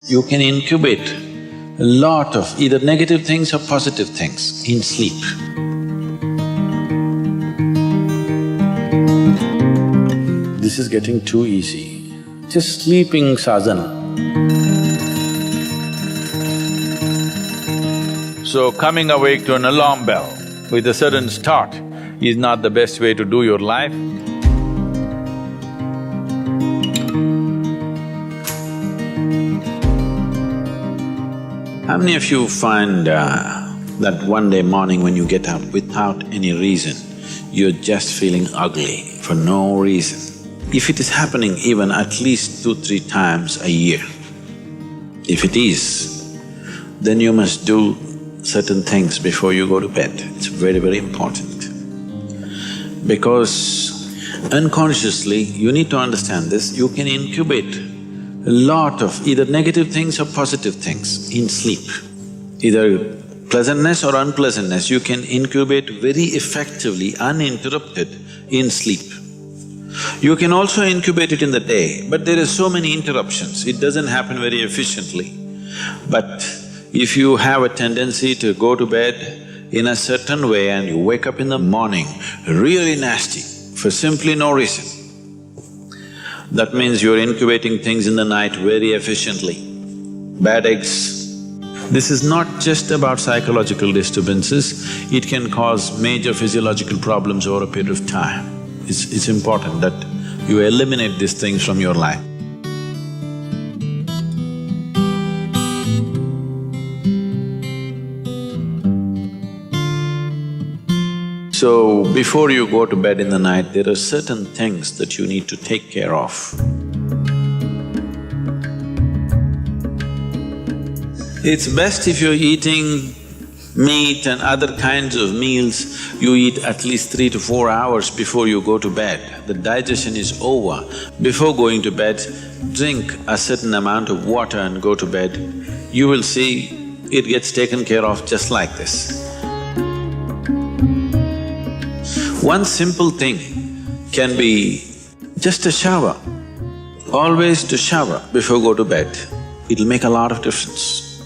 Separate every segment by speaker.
Speaker 1: You can incubate a lot of either negative things or positive things in sleep. This is getting too easy. Just sleeping sadhana. So coming awake to an alarm bell with a sudden start is not the best way to do your life. How many of you find that one day morning when you get up without any reason, you're just feeling ugly for no reason? If it is happening even at least 2-3 times a year, if it is, then you must do certain things before you go to bed. It's very, very important. Because unconsciously, you need to understand this, you can incubate a lot of either negative things or positive things in sleep. Either pleasantness or unpleasantness, you can incubate very effectively, uninterrupted in sleep. You can also incubate it in the day, but there are so many interruptions, it doesn't happen very efficiently. But if you have a tendency to go to bed in a certain way and you wake up in the morning really nasty for simply no reason, that means you're incubating things in the night very efficiently. Bad eggs. This is not just about psychological disturbances, it can cause major physiological problems over a period of time. It's important that you eliminate these things from your life. So, before you go to bed in the night, there are certain things that you need to take care of. It's best if you're eating meat and other kinds of meals, you eat at least 3 to 4 hours before you go to bed. The digestion is over. Before going to bed, drink a certain amount of water and go to bed. You will see it gets taken care of just like this. One simple thing can be just a shower. Always to shower before go to bed, it'll make a lot of difference.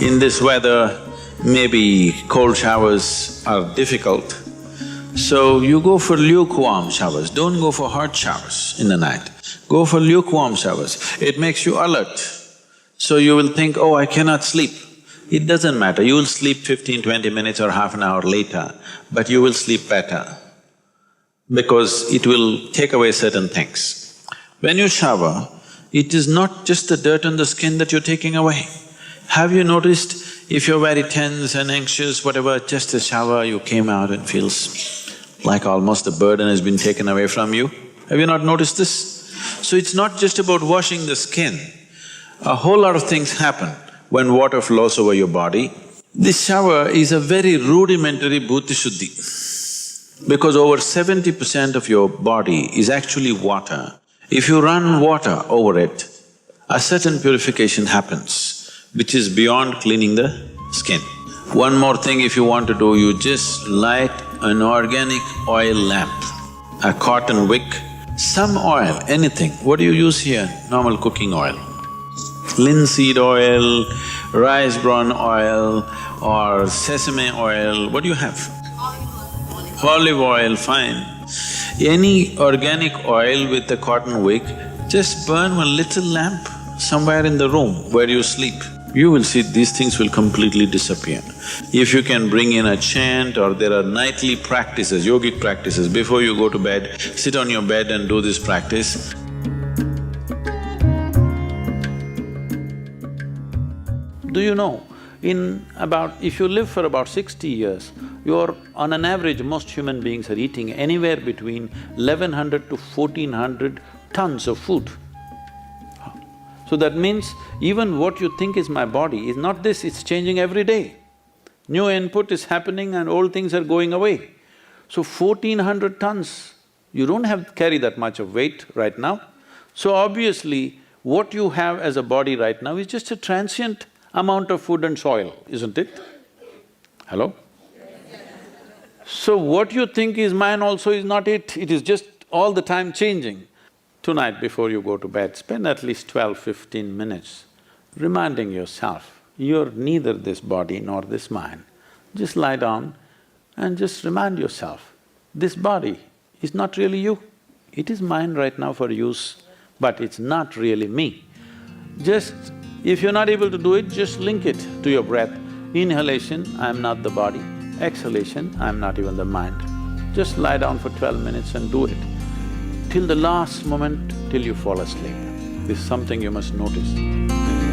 Speaker 1: In this weather, maybe cold showers are difficult, so you go for lukewarm showers, don't go for hot showers in the night. Go for lukewarm showers, it makes you alert. So you will think, oh, I cannot sleep. It doesn't matter, you will sleep 15-20 minutes or half an hour later, but you will sleep better because it will take away certain things. When you shower, it is not just the dirt on the skin that you're taking away. Have you noticed if you're very tense and anxious, whatever, just a shower, you came out and feels like almost the burden has been taken away from you? Have you not noticed this? So it's not just about washing the skin, a whole lot of things happen when water flows over your body. This shower is a very rudimentary bhuti shuddhi, because over 70% of your body is actually water. If you run water over it, a certain purification happens, which is beyond cleaning the skin. One more thing if you want to do, you just light an organic oil lamp, a cotton wick, some oil, anything. What do you use here? Normal cooking oil. Linseed oil, rice bran oil or sesame oil, what do you have? Olive oil, fine. Any organic oil with a cotton wick, just burn one little lamp somewhere in the room where you sleep. You will see these things will completely disappear. If you can bring in a chant or there are nightly practices, yogic practices, before you go to bed, sit on your bed and do this practice. Do you know, if you live for about 60 years, you're… on an average, most human beings are eating anywhere between 1100 to 1400 tons of food. So that means even what you think is my body is not this, it's changing every day. New input is happening and old things are going away. So 1400 tons, you don't carry that much of weight right now. So obviously, what you have as a body right now is just a transient amount of food and soil, isn't it? Hello? So what you think is mine also is not it is just all the time changing. Tonight before you go to bed, spend at least 12-15 minutes reminding yourself, you're neither this body nor this mind. Just lie down and just remind yourself, this body is not really you. It is mine right now for use, but it's not really me. Just… if you're not able to do it, just link it to your breath. Inhalation, I'm not the body. Exhalation, I'm not even the mind. Just lie down for 12 minutes and do it, till the last moment, till you fall asleep. This is something you must notice.